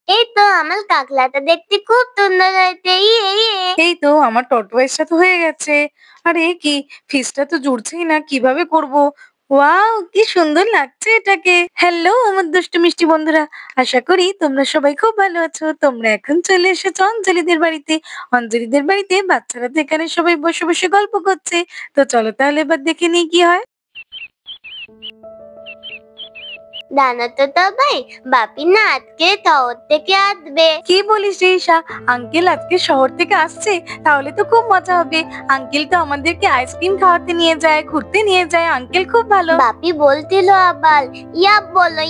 এই তো আমার কাকলাটা দেখতে খুব সুন্দর হয়েছে। এই তো আমার টর্টওয়াইজটা তো হয়ে গেছে। আরে এ কি, ফিসটা তো জুড়ছেই না, কিভাবে করব? ওয়াও! কি সুন্দর লাগছে এটাকে। হ্যালো আমার দুষ্টু মিষ্টি বন্ধুরা। আশা করি তোমরা সবাই খুব ভালো আছো। তোমরা এখন চলে এসেছো অঞ্জলিদের বাড়িতে। অঞ্জলিদের বাড়িতে বাচ্চারা তো এখানে সবাই বসে, বসে গল্প করছে। তো চলো তাহলে এবার দেখে নিই কি হয়। জানো তো সবাই, বাপি না আজকে শহর থেকে আসবে। কি বলিস রে ঈশা? আঙ্কেল আজকে শহর থেকে আসছে? তাহলে তো খুব মজা হবে। আঙ্কেল তো আমাদেরকে আইসক্রিম খাওয়াতে নিয়ে যায়, ঘুরতে নিয়ে যায়। আঙ্কেল খুব ভালো। বাপি বলছিল আবার ইয়াব বলো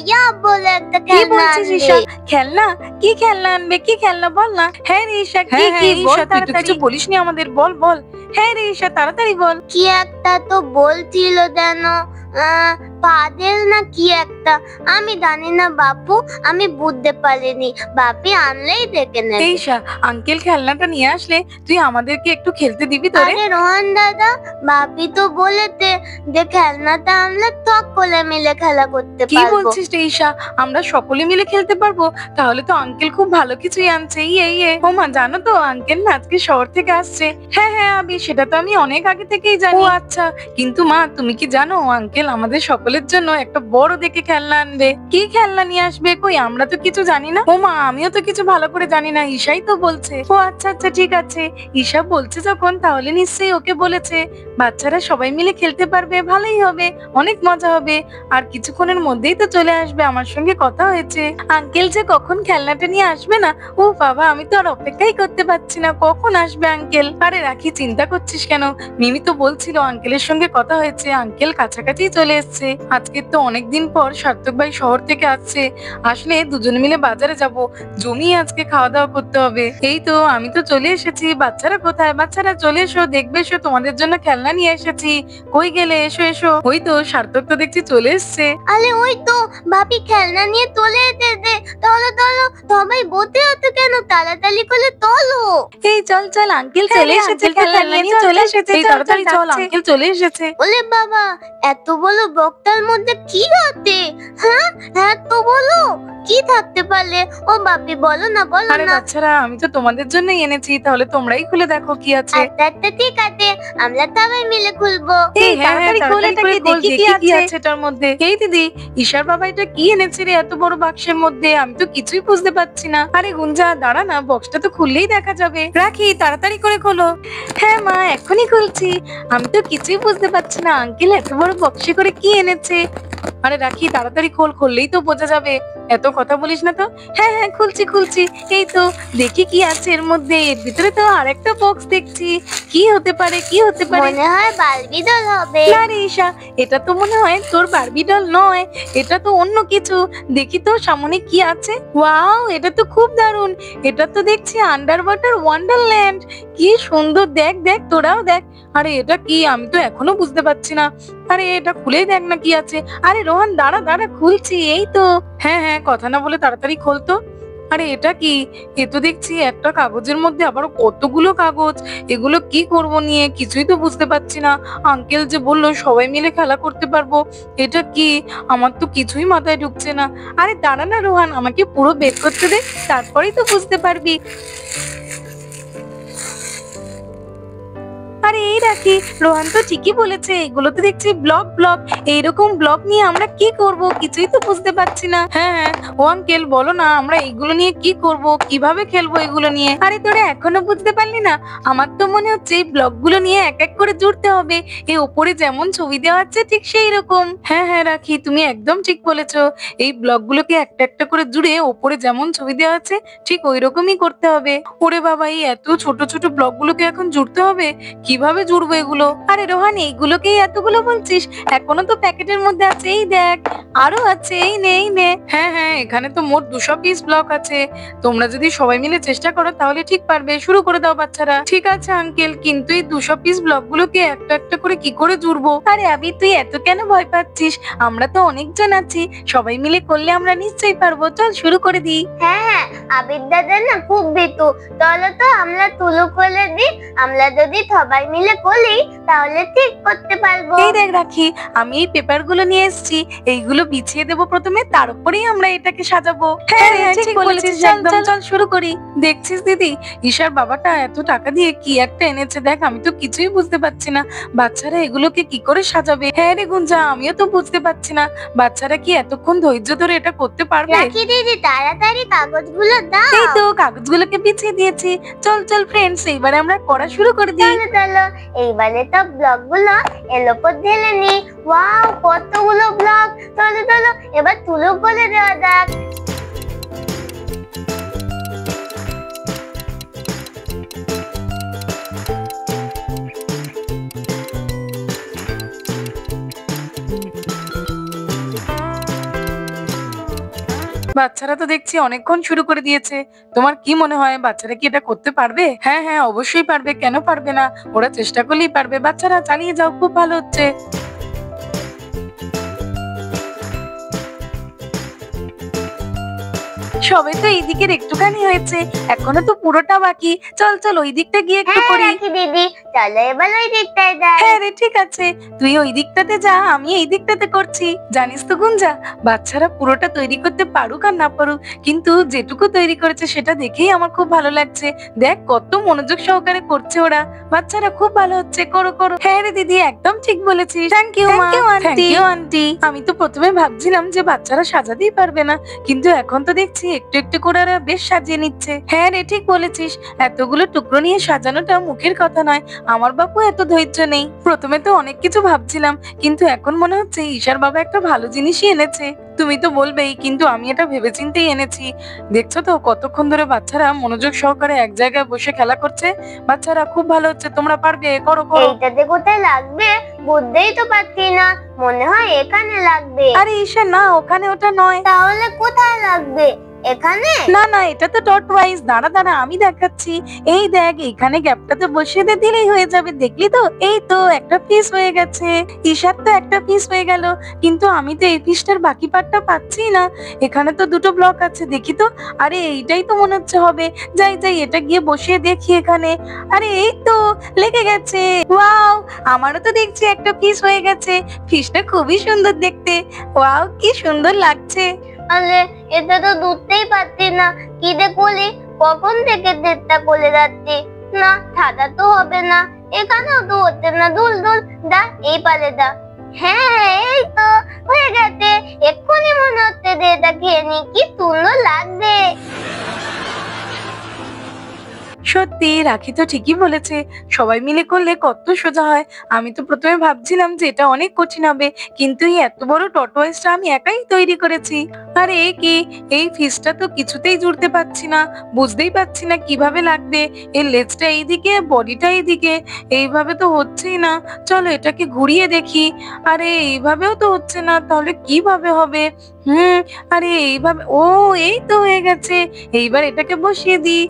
একটা কি খেলনা বলছিস আনবে। ঈশা? খেলনা? কি খেলনা আনবে? কি খেলনা বল না। হ্যাঁ রে ঈশা, কি কি বল ঈশা, তুই তো তাড়াতাড়ি। কিছু বলিসনি আমাদের, বল বল। হ্যাঁ রে ঈশা, তাড়াতাড়ি বল। কি একটা তো বলছিল যেন পাজেল না কি একটা, আমি জানি না বাপু, আমি বুঝতে পারিনি। বাপি আনলেই দেখে নেবে। এই ঈশা, আঙ্কেল খেলনাটা নিয়ে আসলে তুই আমাদেরকে একটু খেলতে দিবি তো রে? আরে রোহন দাদা, বাপি তো বলেছে যে খেলনাটা আনলে সকলে মিলে খেলা করতে কি পারবো। বলছিস রে ঈশা? আমরা সকলে মিলে খেলতে পারবো? তাহলে তো আঙ্কেল খুব ভালো কিছুই আনছে। ও মা, জানো তো আঙ্কেল না আজকে শহর থেকে আসছে। হ্যাঁ হ্যাঁ আবি, সেটা তো আমি অনেক আগে থেকেই জানি। ও আচ্ছা, কিন্তু মা তুমি কি জানো আঙ্কেল আমাদের সকলের জন্য একটা বড় দেখে খেলনা আনবে। কি খেলনা নিয়ে আসবে? কই আমরা তো কিছু জানি না। ও মা, আমিও তো কিছু ভালো করে জানি না, ঈশাই তো বলছে। ও আচ্ছা আচ্ছা, ঠিক আছে। ঈশা বলছে যখন তাহলে নিশ্চয়ই ওকে বলেছে। বাচ্চারা সবাই মিলে খেলতে পারবে, ভালোই হবে, অনেক মজা হবে। আর কিছুক্ষণের মধ্যেই তো চলে আসবে, আমার সঙ্গে কথা হয়েছে। আঙ্কেল যে কখন খেলনাটা নিয়ে আসবে না, ও বাবা, আমি তো আর অপেক্ষাই করতে পারছি না, কখন আসবে আঙ্কেল। আরে রাখি, চিন্তা করছিস কেন? মিমি তো বলছিল আঙ্কেলের সঙ্গে কথা হয়েছে, আঙ্কেল কাছাকাছি চলে এসছে। আজকে তো অনেকদিন পর সার্থক ভাই শহর থেকে আসছে। আসলে দুজনে মিলে বাজারে যাব, জমিয়ে আজকে খাওয়া দাওয়া করতে হবে। এই তো আমি তো চলে এসেছি। বাচ্চারা কোথায়? বাচ্চারা চলে এসো, দেখবে এসো, তোমাদের জন্য খেলনা নিয়ে এসেছি। কই গেলে? এসো এসো। ওই তো সার্থক তো দেখছি চলে এসছে। আরে ওই তো বাপি খেলনা নিয়ে চলে এসেছে। চলো চলো, সবাই বসে আছো কেন? তাড়াতাড়ি করে চলো। এই চল চল, আঙ্কেল চলে এসেছে, খেলনা নিয়ে চলে এসেছে। এই তাড়াতাড়ি চল, আঙ্কেল চলে এসেছে। ওলে বাবা, এত বড় বক্তার মধ্যে কি আছে? হ্যাঁ, এত বলো কি থাকতে পারলে? ও বাপি বলো না, বলো আরে না। বাচ্চারা, আমি তো তোমাদের জন্যই এনেছি, তাহলে তোমরাই খুলে দেখো কি আছে। আচ্ছা আচ্ছা, ঠিক আছে, আমরা সবাই মিলে খুলবো। এই হ্যাঁ হ্যাঁ, তাড়াতাড়ি করে খোল, দেখি কি আছে এটার মধ্যে। এই দিদি, ঈশার বাবা এটা কি এনেছে রে এত বড় বাক্সের মধ্যে? আমি তো কিছুই বুঝতে পারছি না। আরে গুঞ্জা, দাঁড়া না, বক্সটা তো খুললেই দেখা যাবে। রাখি, তাড়াতাড়ি করে খোলো। হ্যাঁ মা, এখনই খুলছি। আমি তো কিছুই বুঝতে পারছি না, আঙ্কেল এত বড় বক্সে করে কি এনেছে। আরে রাখি, তাড়াতাড়ি খোল, খুললেই তো বোঝা যাবে। এত কথা বলিস না তো। হ্যাঁ হ্যাঁ, খুলছি খুলছি। এই তো, দেখি কি আছে এর মধ্যে। এর ভিতরে তো আরেকটা বক্স দেখছি। কি হতে পারে, কি হতে পারে? মনে হয় বারবি ডল হবে। না রে ঈশা, এটা তো মনে হয় তোর বারবি ডল নয়, এটা তো অন্য কিছু। দেখি তো সামনে কি আছে। ওয়াও, এটা তো খুব দারুণ। এটা তো দেখছি আন্ডার ওয়াটার ওয়ান্ডারল্যান্ড। কি সুন্দর, দেখ দেখ, তোরাও দেখ। আরে এটা কি? আমি তো এখনো বুঝতে পারছি না। আরে এটা খুলেই দেখ না কি আছে। আরে রোহন, দাঁড়া দাঁড়া, খুলছি। এই তো। হ্যাঁ হ্যাঁ, কথা না বলে তাড়াতাড়ি খোল তো। আরে এটা কি? এ তো দেখছি একটা কাগজের মধ্যে আবারও কতগুলো কাগজ। এগুলো কি করব নিয়ে, কিছুই তো বুঝতে পারছি না। আঙ্কেল যে বললো সবাই মিলে খেলা করতে পারবো, এটা কি? আমার তো কিছুই মাথায় ঢুকছে না। আরে দাঁড়া না রোহান, আমাকে পুরো বের করতে দে, তারপরেই তো বুঝতে পারবি। আরে এই রাখি, রোহান তো ঠিকই বলেছে, এগুলো তো দেখছি ব্লক ব্লক। এইরকম ব্লক নিয়ে আমরা কি করব, কিছুই তো বুঝতে পারছি না। হ্যাঁ হ্যাঁ, ও আঙ্কেল বলো না, আমরা এগুলো নিয়ে কি করব, কিভাবে খেলবো এগুলো নিয়ে? আরে তোরা এখনো বুঝতে পারলি না? আমার তো মনে হচ্ছে এই ব্লক গুলো নিয়ে এক এক করে জুড়তে হবে। এই ওপরে যেমন ছবি দেওয়া আছে ঠিক সেই রকম। হ্যাঁ হ্যাঁ রাখি, তুমি একদম ঠিক বলেছো। এই ব্লক গুলোকে একটা একটা করে জুড়ে ওপরে যেমন ছবি দেওয়া আছে ঠিক ওই রকমই করতে হবে। ওরে বাবা, এই এত ছোট ছোট ব্লক গুলোকে এখন জুড়তে হবে? কিভাবে জুড়বো এগুলো? আরে রোহান, এইগুলোকেই এতগুলো বলছিস? এখনো তো প্যাকেটের মধ্যে আছে, এই দেখ, আরো আছে, এই নে এই নে। হ্যাঁ হ্যাঁ, এখানে তো মোট 200 পিস ব্লক আছে। তোমরা যদি সবাই মিলে চেষ্টা করো তাহলে ঠিক পারবে। শুরু করে দাও বাচ্চারা। ঠিক আছে আঙ্কেল, কিন্তু এই 200 পিস ব্লক গুলোকে একটা একটা করে কি করে জুড়বো? আরে আবি, তুই এত কেন ভয় পাচ্ছিস? আমরা তো অনেকজন আছি, সবাই মিলে করলে আমরা নিশ্চয়ই পারবো। চল শুরু করে দিই। হ্যাঁ হ্যাঁ, আবির দাদা না খুব ভীতু। চলো তো আমরা তুলু করে দিই, আমরা যদি সবাই মিলে করি তাহলে ঠিক করতে পারবো। এই দেখ রাখি, আমি এই পেপার গুলো নিয়ে এসেছি, এইগুলো বিছিয়ে দেবো প্রথমে, তার উপরেই আমরা এটাকে সাজাবো। হ্যাঁ হ্যাঁ ঠিক বলেছিস, একদম চল শুরু করি। দেখছিস দিদি, ঈশার বাবাটা এত টাকা দিয়ে কি একটা এনেছে, দেখ আমি তো কিছুই বুঝতে পারছি না বাচ্চারা এগুলোকে কি করে সাজাবে। হ্যাঁ রে গুঞ্জা, আমিও তো বুঝতে পারছি না বাচ্চারা কি এতক্ষণ ধৈর্য ধরে এটা করতে পারবে। রাখি দিদি তাড়াতাড়ি কাগজগুলো দাও। এই তো কাগজগুলোকে বিছিয়ে দিয়েছি, চল চল ফ্রেন্ডস, এইবারে আমরা করা শুরু করে দিই। চলো চলো, এইবারে তো ব্লক গুলো এর উপর ঢেলে নি। ওয়াও কতগুলো ব্লক! চলো চলো এবার তুলো করে দেওয়া যাক। বাচ্চারা তো দেখছি অনেকক্ষণ শুরু করে দিয়েছে, তোমার কি মনে হয় বাচ্চারা কি এটা করতে পারবে? হ্যাঁ হ্যাঁ অবশ্যই পারবে, কেন পারবে না, ওরা চেষ্টা করলেই পারবে। বাচ্চারা চালিয়ে যাও, খুব ভালো হচ্ছে। সবে তো এই দিকের একটুখানি হয়েছে, এখনো তো পুরোটা বাকি। চল চল ওই দিকটা গিয়ে একটু হ্যাঁ করি। রাখি দিদি, চলো এবার ওই দিকটায় যাই। হ্যাঁ রে ঠিক আছে, তুই ওই দিকটাতে যা, আমি এই দিকটাতে করছি। জানিস তো গুঞ্জা, বাচ্চারা পুরোটা তৈরি করতে পারুক আর না পারুক, কিন্তু যেটুকু তৈরি করেছে সেটা দেখেই আমার খুব ভালো লাগছে। দেখ কত মনোযোগ সহকারে করছে ওরা, বাচ্চারা খুব ভালো হচ্ছে, করো করো। হ্যাঁ রে দিদি একদম ঠিক বলেছিস, থ্যাংক ইউ আন্টি। আমি তো প্রথমে ভাবছিলাম যে বাচ্চারা সাজাতেই পারবে না, কিন্তু এখন তো দেখছি একটু একটু করে ওরা বেশ সাজিয়ে নিচ্ছে। হ্যাঁ রে ঠিক বলেছিস, এতগুলো টুকরো নিয়ে সাজানোটা মুখের কথা নয়, আমার বাপু এত ধৈর্য নেই। প্রথমে তো অনেক কিছু ভাবছিলাম, কিন্তু এখন মনে হচ্ছে ঈশার বাবা একটা ভালো জিনিসই এনেছে। তুমি তো বলবেই, কিন্তু আমি এটা ভেবেচিন্তেই এনেছি। দেখছো তো কতক্ষণ ধরে বাচ্চারা মনোযোগ সহকারে এক জায়গায় বসে খেলা করছে। বাচ্চারা খুব ভালো হচ্ছে, তোমরা পারবে, করো করো। এইটাতে কোথায় লাগবে বুঝতেই তো পারছি না, মনে হয় এখানে লাগবে। আরে ঈশা না, ওখানে ওটা নয়। তাহলে কোথায় লাগবে? এখানে? না না, এটা তো ডট ওয়াইজ, দাঁড়া দাঁড়া আমি দেখাচ্ছি। এই দেখ, এইখানে গ্যাপটাতে বসিয়ে দিলেই হয়ে যাবে, দেখলি তো? এই তো একটা পিস হয়ে গেছে, ঈশার তো একটা পিস হয়ে গেল, কিন্তু আমি তো এই পিসটার বাকি পার্টটা পাচ্ছি না। এখানে তো দুটো ব্লক আছে, দেখি তো। আরে এইটাই তো মনে হচ্ছে হবে, যাই যাই এটা গিয়ে বসিয়ে দেখি এখানে। আরে এই তো লেগে গেছে, ওয়াও! আমারও তো দেখছি একটা পিস হয়ে গেছে, পিসটা খুবই সুন্দর দেখতে। ওয়াও কি সুন্দর লাগছে। আরে এটা তো দুধতেই পারছি না, কি দে কলি? কখন থেকে দেড়টা করে যাচ্ছি, না সাদা তো হবে না, এখানেও তো হচ্ছে না। দুল দুল দা, এই পারে দা। হ্যাঁ এই তো হয়ে গেছে, এক্ষুনি মনে হচ্ছে যে এটা খেয়ে নি, কি সুন্দর লাগবে। সত্যি রাখি তো ঠিকই বলেছে, সবাই মিলে করলে কত সোজা হয়। আমি তো প্রথমে ভাবছিলাম যে এটা অনেক কঠিন হবে, কিন্তু এই এত বড় টর্টওয়াইজটা আমি একাই তৈরি করেছি। আর এ কি, এই ফিসটা তো কিছুতেই জুড়তে পারছি না, বুঝতেই পারছি না কিভাবে লাগবে। এর লেজটা এইদিকে, বডিটা এইদিকে, এইভাবে তো হচ্ছেই না। চলো এটাকে ঘুরিয়ে দেখি। আরে এইভাবেও তো হচ্ছে না, তাহলে কিভাবে হবে? আরে এইভাবে, ও এই তো হয়ে গেছে। এইবার এটাকে বসিয়ে দিই।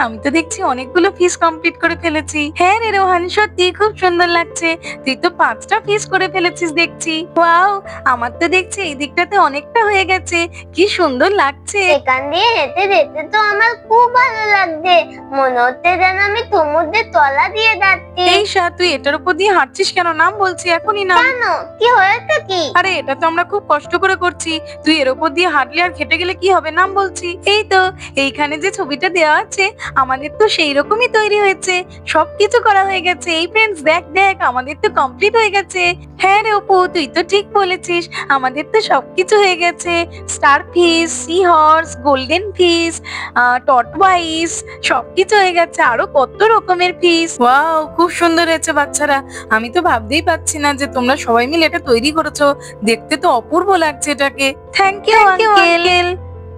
আমি তো দেখছি অনেকগুলো ফিস কমপ্লিট করে ফেলেছি। হ্যাঁ রে রোহান, সত্যি খুব সুন্দর লাগছে। তুই তো 5টা ফিস করে ফেলেছিস দেখছি। ওয়াও, আমার তো দেখছি এই দিকটাতে অনেকটা হয়ে গেছে, কি সুন্দর লাগছে। এখান দিয়ে হেঁটে যেতে তো আমার খুব ভালো লাগছে, মনে হচ্ছে যেন আমি সমুদ্রের তলা দিয়ে যাচ্ছি। এই সা, তুই এটার উপর দিয়ে হাঁটছিস কেন? নাম বলছি এখনই নাম। কেন, কি হয়েছে কি? আরে এটা তো আমরা খুব কষ্ট করে করছি, তুই এর উপর দিয়ে হাঁটলে আর খেটে গেলে কি হবে? নাম বলছি। এই তো, এইখানে যে ছবিটা দেওয়া আছে আমাদের তো সেই রকমই তৈরি হয়েছে, সবকিছু করা হয়ে গেছে। এই ফ্রেন্ডস দেখ দেখ, আমাদের তো কমপ্লিট হয়ে গেছে। হ্যাঁ রে অপু, তুই তো ঠিক বলেছিস, আমাদের তো সবকিছু হয়ে গেছে। Starfish, seahorse, goldfish, tortoise, সবকিছু হয়ে গেছে, আরো কত রকমের ফিশ। ওয়াও খুব সুন্দর হয়েছে বাচ্চারা, আমি তো ভাবতেই পারছি না যে তোমরা সবাই মিলে এটা তৈরি করেছো, দেখতে তো অপূর্ব লাগছে এটাকে। Thank you uncle.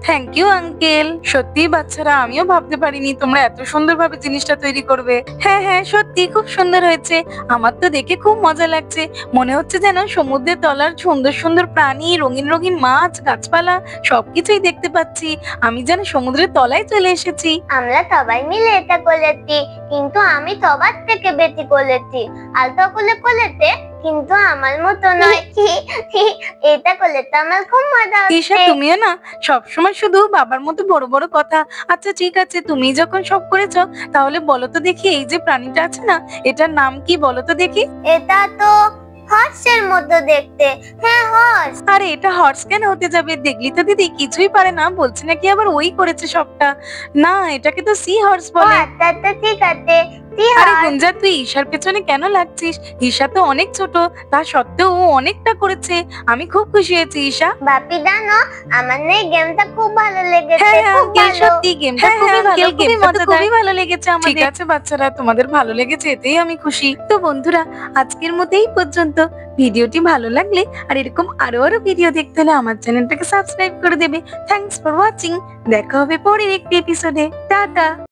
Thank you uncle. সত্যি বাচ্চারা, আমিও ভাবতে পারিনি তোমরা এত সুন্দরভাবে জিনিসটা তৈরি করবে। হ্যাঁ হ্যাঁ সত্যি খুব সুন্দর হয়েছে, আমার তো দেখে খুব মজা লাগছে। মনে হচ্ছে যেন সমুদ্রের তলার সুন্দর সুন্দর প্রাণী, রঙিন রঙিন মাছ, গাছপালা সবকিছুই দেখতে পাচ্ছি। আমি যেন সমুদ্রের তলায় চলে এসেছি। আমরা সবাই মিলে এটা করেছি, কিন্তু আমি সবার থেকে বেশি করেছি। আর সকলে করেছে কিন্তু আমার মতো নয়। এটা করলে তো আমার খুব মজা ঈশা হচ্ছে। তুমিও না সবসময় শুধু বাবার মতো বড় বড় কথা। আচ্ছা ঠিক আছে, তুমি যখন সব করেছো তাহলে বলো তো দেখি, এই যে প্রাণীটা আছে না, এটার নাম কি বলো তো দেখি? এটা তো হর্সের মতো দেখতে। হ্যাঁ, হর্স। আরে এটা হর্স কেন হতে যাবে? দেখলি তো দিদি কিছুই পারে না, বলছে নাকি আবার ওই করেছে সবটা। না, এটাকে তো সি হর্স ও বলে। আচ্ছা আচ্ছা, ঠিক আছে। কি আরে হর্স? গুঞ্জা, তুই ঈশার পেছনে কেন লাগছিস? ঈশা তো অনেক ছোট, তা সত্ত্বেও ও অনেকটা করেছে। আমি খুব খুশি হয়েছি ঈশা। বাপি জানো, আমার না এই গেমটা খুব ভালো হ্যাঁ লেগেছে, হ্যাঁ খুব আঙ্কেল, ভালো। সত্যি গেমটা হ্যাঁ, খুবই হ্যাঁ, ভালো, আঙ্কেল, খুবই গেমটা তো মজাদার। খুবই ভালো লেগেছে আমাদের। ঠিক আছে বাচ্চারা, তোমাদের ভালো লেগেছে এতেই আমি খুশি। তো বন্ধুরা, আজকের মতো এই পর্যন্ত। ভিডিওটি ভালো লাগলে আর এরকম আরো আরো ভিডিও দেখতে হলে আমার চ্যানেলটাকে সাবস্ক্রাইব করে দেবে। Thanks for watching. দেখা হবে পরের একটি এপিসোডে। টাটা।